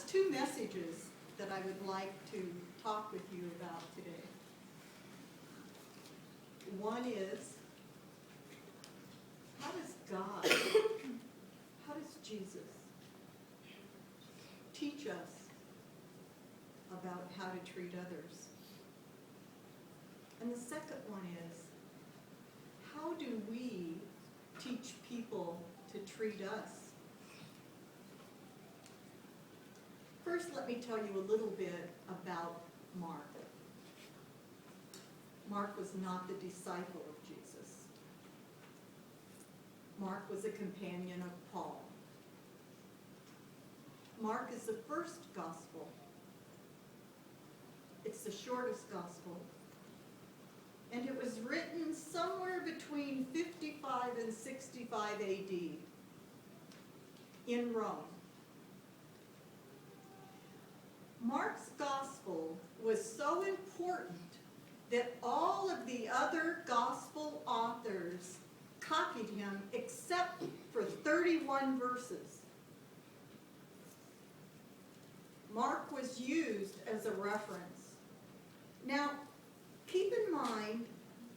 two messages that I would like to talk with you about today. One is, how does God, how does Jesus teach us about how to treat others? And the second one is, how do we teach people to treat us? First, let me tell you a little bit about Mark. Mark was not the disciple of Jesus. Mark was a companion of Paul. Mark is the first gospel. It's the shortest gospel. And it was written somewhere between 55 and 65 AD in Rome. Mark's gospel was so important that all of the other gospel authors copied him except for 31 verses. Mark was used as a reference. Now, keep in mind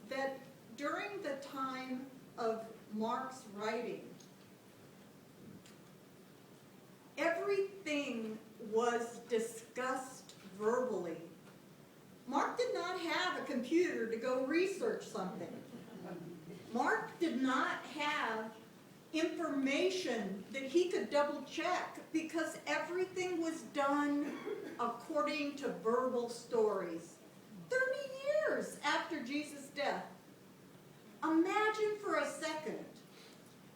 that during the time of Mark's writing, everything was discussed verbally. Mark did not have a computer to go research something. Mark did not have information that he could double check because everything was done according to verbal stories. 30 years after Jesus' death. Imagine for a second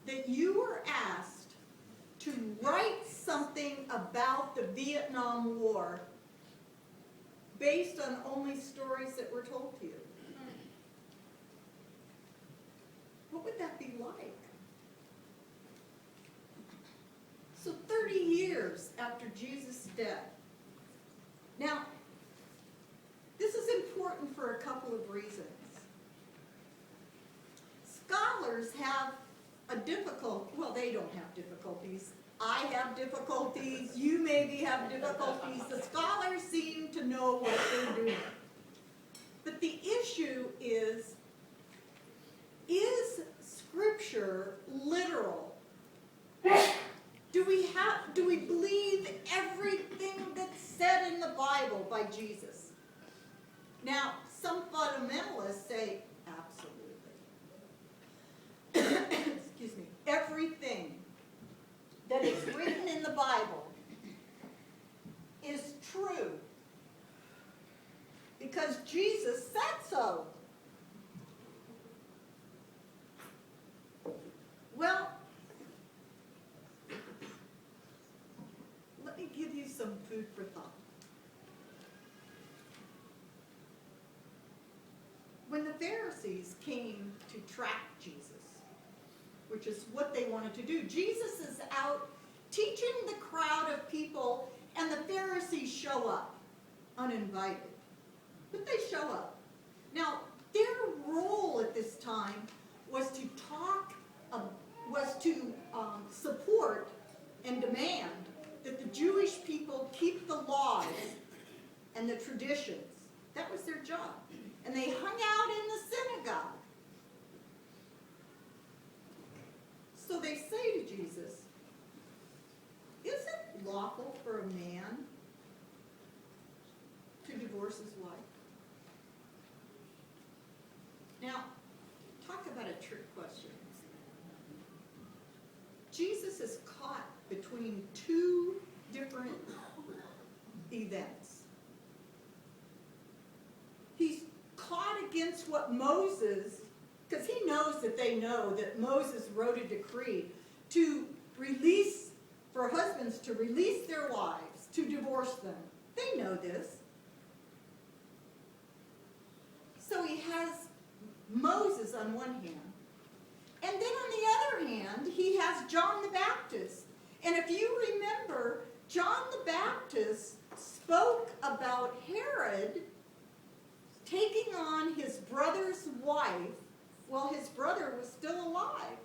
that you were asked to write something about the Vietnam War based on only stories that were told to you. What would that be like? So 30 years after Jesus' death. Now, this is important for a couple of reasons. Scholars have a they don't have difficulties. I have difficulties. You maybe have difficulties. The scholars seem to know what they're doing. But the issue is Scripture literal? Do we believe everything that's said in the Bible by Jesus? Now, some fundamentalists say absolutely. Excuse me. Everything that is written in the Bible is true because Jesus said so. Well, let me give you some food for thought. When the Pharisees came to track Jesus, which is what they wanted to do, Jesus is out teaching the crowd of people, and the Pharisees show up uninvited. But they show up. Now, their role at this time was to support and demand that the Jewish people keep the laws and the traditions. That was their job. And they hung out in the synagogue. So they say to Jesus, is it lawful for a man to divorce his wife? Now, talk about a trick question. Jesus is caught between two different events. He's caught against what Moses, because he knows that they know that Moses wrote a decree to release, for husbands to release their wives, to divorce them. They know this. So he has Moses on one hand. And then on the other hand, he has John the Baptist. And if you remember, John the Baptist spoke about Herod taking on his brother's wife while his brother was still alive.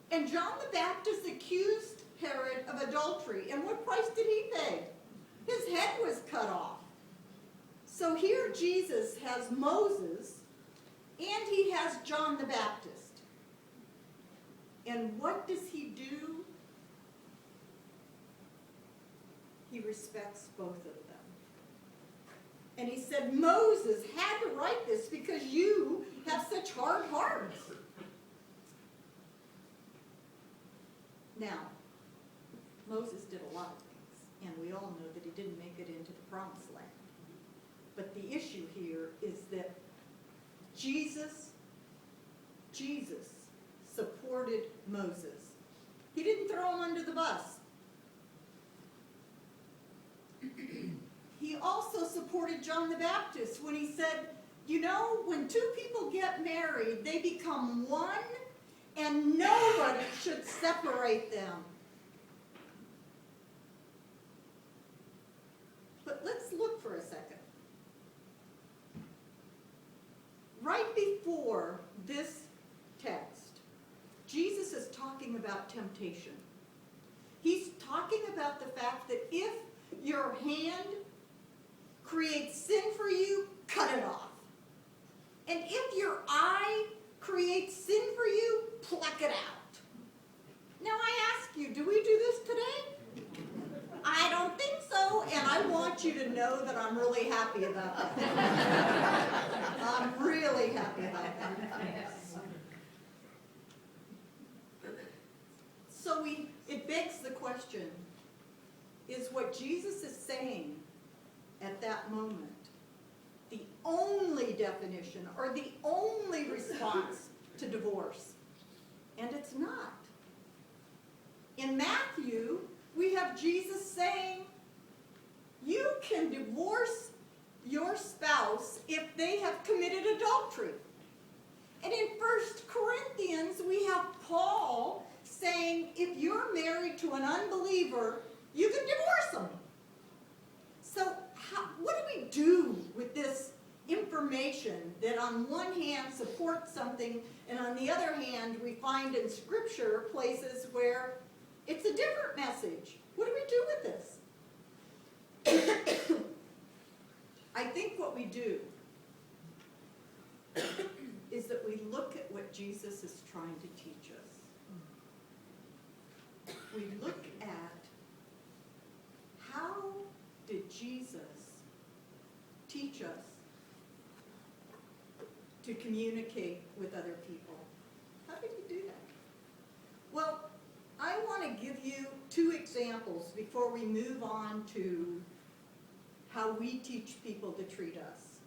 And John the Baptist accused Herod of adultery. And what price did he pay? His head was cut off. So here Jesus has Moses and he has John the Baptist. And what does he do? He respects both of them. And he said, Moses had to write this because you have such hard hearts. Now, Moses did a lot of things, and we all know that he didn't make it into the promised land. But the issue here is that Jesus supported Moses. He didn't throw him under the bus. He also supported John the Baptist when he said, you know, when two people get married, they become one, and nobody should separate them. But let's look for a second. Right before this text, Jesus is talking about temptation. He's talking about the fact that if your hand creates sin for you, cut it off. And if your eye creates sin for you, pluck it out. Now I ask you, do we do this today? I don't think so, and I want you to know that I'm really happy about that. I'm really happy about that. So it begs the question, is what Jesus is saying at that moment the only definition or the only response to divorce? And it's not. In Matthew, we have Jesus saying, you can divorce your spouse if they have committed adultery. And in 1 Corinthians, we have Paul saying, if you're married to an unbeliever, you can divorce them. So what do we do with this information that on one hand supports something, and on the other hand we find in Scripture places where it's a different message? What do we do with this? I think what we do is that we look at what Jesus is trying to teach us. We look at how did Jesus teach us to communicate with other people? How did he do that? Well, I want to give you two examples before we move on to how we teach people to treat us.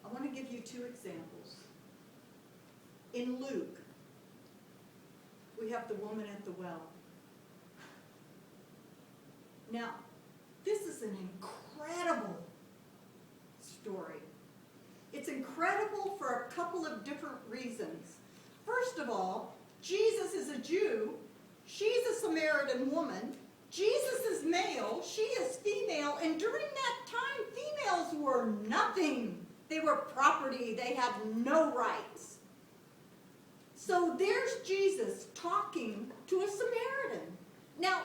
I want to give you two examples. In Luke, we have the woman at the well. Now, this is an incredible story. It's incredible for a couple of different reasons. First of all, Jesus is a Jew. She's a Samaritan woman. Jesus is male. She is female. And during that time, females were nothing. They were property. They had no rights. So there's Jesus talking to a Samaritan. Now,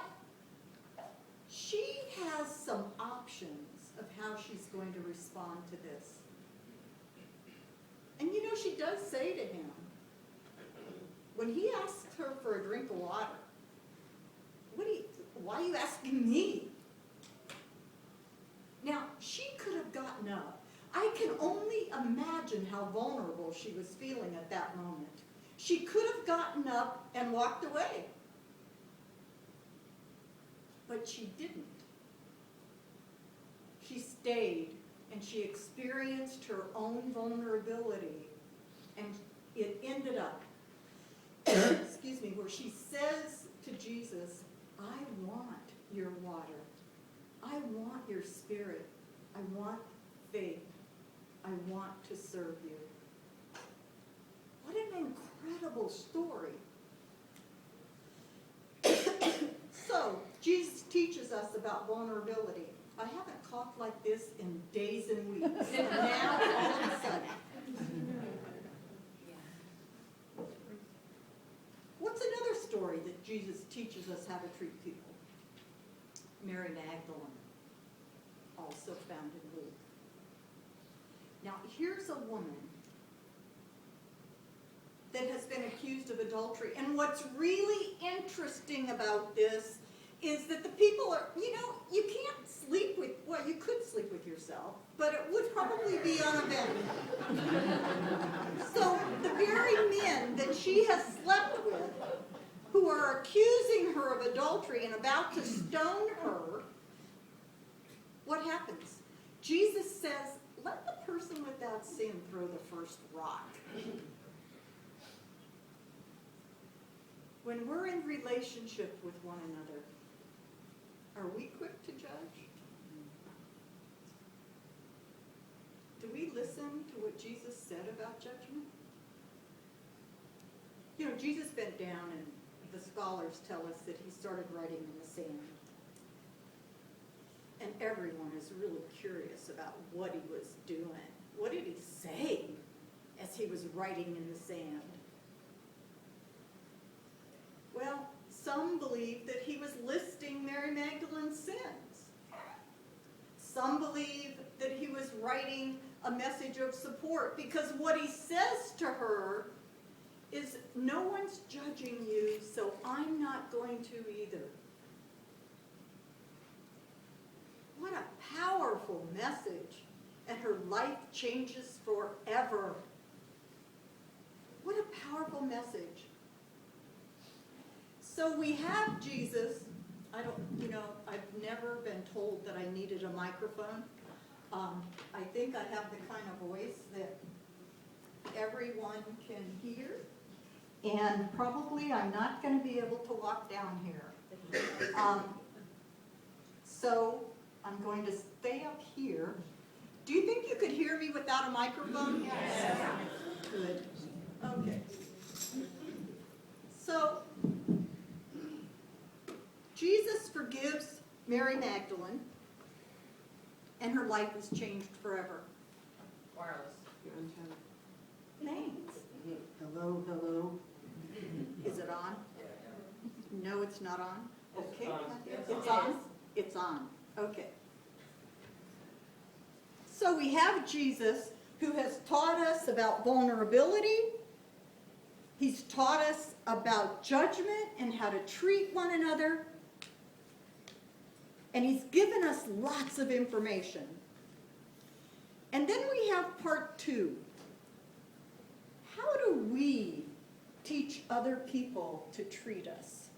she has some options of how she's going to respond to this. And you know, she does say to him, when he asks her for a drink of water, why are you asking me? Now, she could have gotten up. I can only imagine how vulnerable she was feeling at that moment. She could have gotten up and walked away. But she didn't. She stayed and she experienced her own vulnerability, and it ended up, excuse me, where she says to Jesus, I want your water. I want your spirit. I want faith. I want to serve you. What an incredible story. So, Jesus teaches us about vulnerability. I haven't coughed like this in days and weeks. And now, all of a sudden. What's another story that Jesus teaches us how to treat people? Mary Magdalene. also found in Luke. Now, here's a woman that has been accused of adultery. And what's really interesting about this is that the people are, you can't sleep with, well, you could sleep with yourself, but it would probably be uneventful. So the very men that she has slept with, who are accusing her of adultery and about to stone her, what happens? Jesus says, let the person without sin throw the first rock. When we're in relationship with one another, are we quick to judge? Do we listen to what Jesus said about judgment? Jesus bent down, and the scholars tell us that he started writing in the sand. And everyone is really curious about what he was doing. What did he say as he was writing in the sand? Well, some believe that he was listing Mary Magdalene's sins. Some believe that he was writing a message of support, because what he says to her is, no one's judging you, so I'm not going to either. What a powerful message, and her life changes forever. What a powerful message. So we have Jesus. I've never been told that I needed a microphone. I think I have the kind of voice that everyone can hear. And probably I'm not going to be able to walk down here. So I'm going to stay up here. Do you think you could hear me without a microphone? Yes. Good. Okay. So Jesus forgives Mary Magdalene, and her life is changed forever. Wireless. Thanks. Hello, hello. Is it on? No, it's not on? Okay. It's on? It's on. Okay. So we have Jesus, who has taught us about vulnerability. He's taught us about judgment and how to treat one another. And he's given us lots of information. And then we have part 2. How do we teach other people to treat us?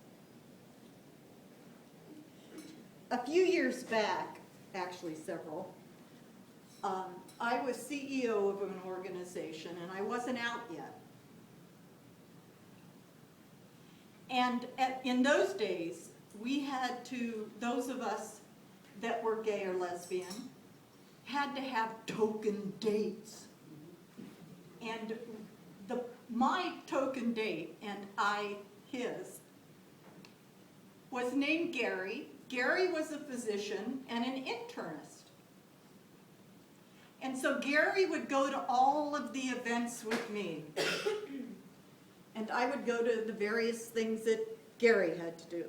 A few years back, actually several, I was CEO of an organization, and I wasn't out yet. And in those days, we had to, those of us that were gay or lesbian, had to have token dates. And my token date, and his, was named Gary. Gary was a physician and an internist. And so Gary would go to all of the events with me. And I would go to the various things that Gary had to do.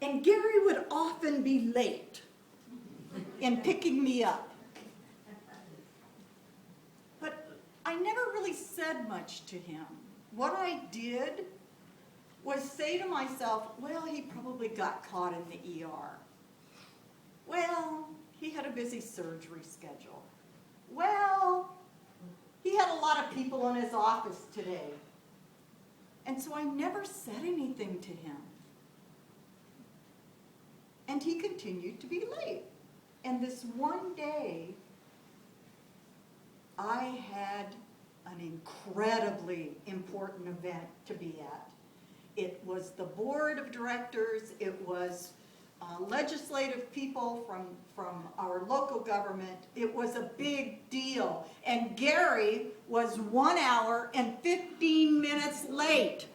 And Gary would often be late in picking me up. But I never really said much to him. What I did was say to myself, well, he probably got caught in the ER. Well, he had a busy surgery schedule. Well, he had a lot of people in his office today. And so I never said anything to him. And he continued to be late. And this one day, I had an incredibly important event to be at. It was the board of directors. It was legislative people from our local government. It was a big deal. And Gary was 1 hour and 15 minutes late.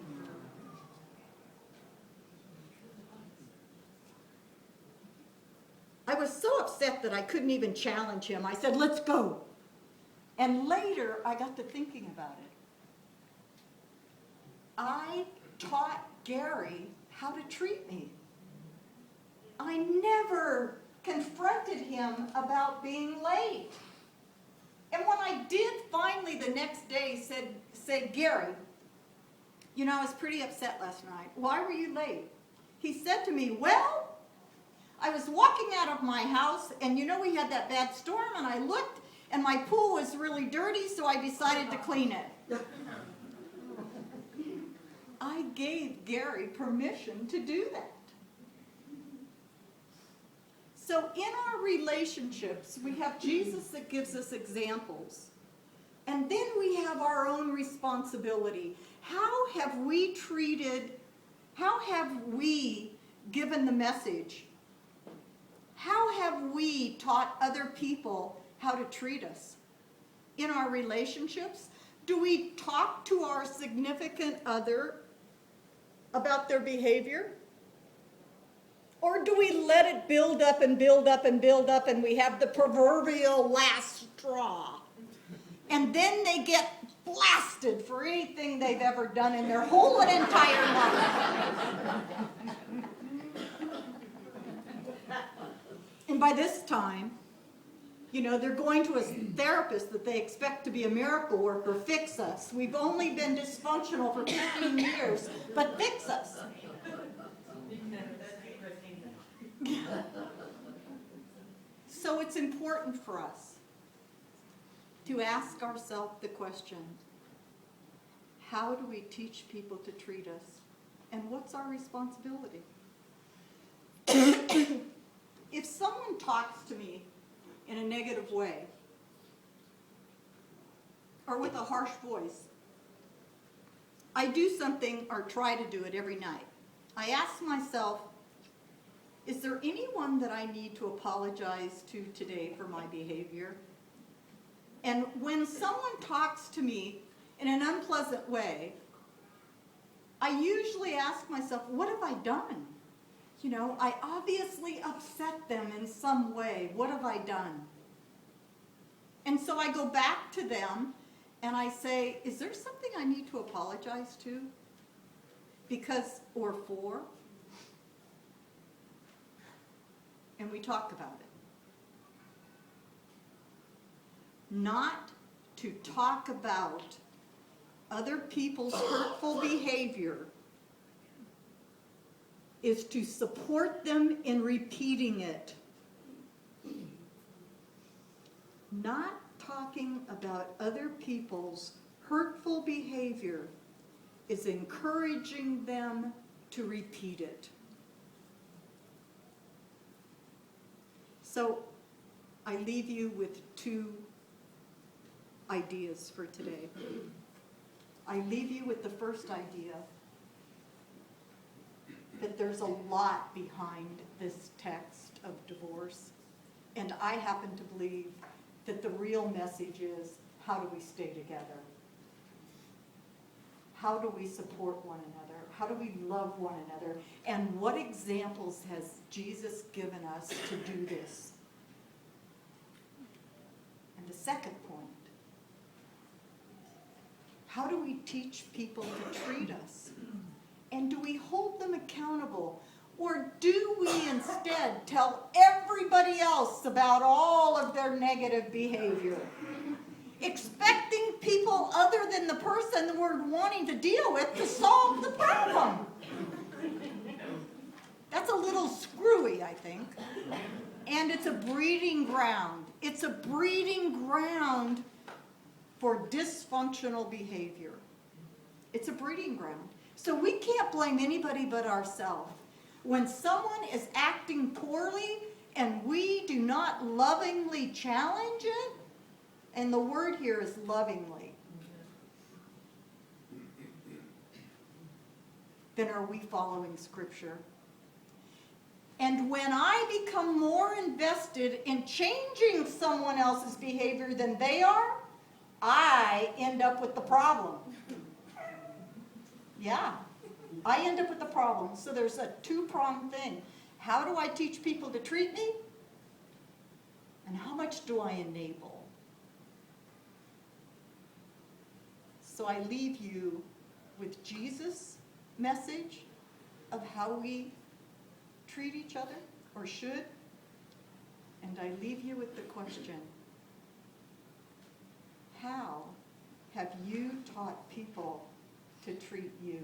I was so upset that I couldn't even challenge him. I said, let's go. And later, I got to thinking about it. I taught Gary how to treat me. I never confronted him about being late. And when I did finally the next day say, Gary, you know, I was pretty upset last night. Why were you late? He said to me, well, I was walking out of my house, and you know we had that bad storm, and I looked, and my pool was really dirty, so I decided to clean it. I gave Gary permission to do that. So in our relationships, we have Jesus that gives us examples. And then we have our own responsibility. How have we given the message? How have we taught other people how to treat us? In our relationships, do we talk to our significant other about their behavior? Or do we let it build up and build up and build up, and we have the proverbial last straw? And then they get blasted for anything they've ever done in their whole and entire life. And by this time, you know, they're going to a therapist that they expect to be a miracle worker, fix us. We've only been dysfunctional for 15 years, but fix us. So it's important for us to ask ourselves the question, how do we teach people to treat us? And what's our responsibility? If someone talks to me in a negative way, or with a harsh voice, I do something, or try to do it every night. I ask myself, is there anyone that I need to apologize to today for my behavior? And when someone talks to me in an unpleasant way, I usually ask myself, what have I done? You know, I obviously upset them in some way. What have I done? And so I go back to them and I say, is there something I need to apologize to? Because, or for? And we talk about it. Not to talk about other people's hurtful behavior is to support them in repeating it. Not talking about other people's hurtful behavior is encouraging them to repeat it. So I leave you with two ideas for today. I leave you with the first idea, that there's a lot behind this text of divorce, and I happen to believe that the real message is, how do we stay together? How do we support one another? How do we love one another? And what examples has Jesus given us to do this? And the second point, how do we teach people to treat us? And do we hold them accountable? Or do we instead tell everybody else about all of their negative behavior? Expecting people other than the person we're wanting to deal with to solve the problem. That's a little screwy, I think. And it's a breeding ground. It's a breeding ground for dysfunctional behavior. It's a breeding ground. So we can't blame anybody but ourselves. When someone is acting poorly and we do not lovingly challenge it, and the word here is lovingly, then are we following Scripture? And when I become more invested in changing someone else's behavior than they are, I end up with the problem. Yeah, I end up with the problem. So there's a two-pronged thing. How do I teach people to treat me? And how much do I enable? So I leave you with Jesus' message of how we treat each other, or should. And I leave you with the question, how have you taught people to treat you?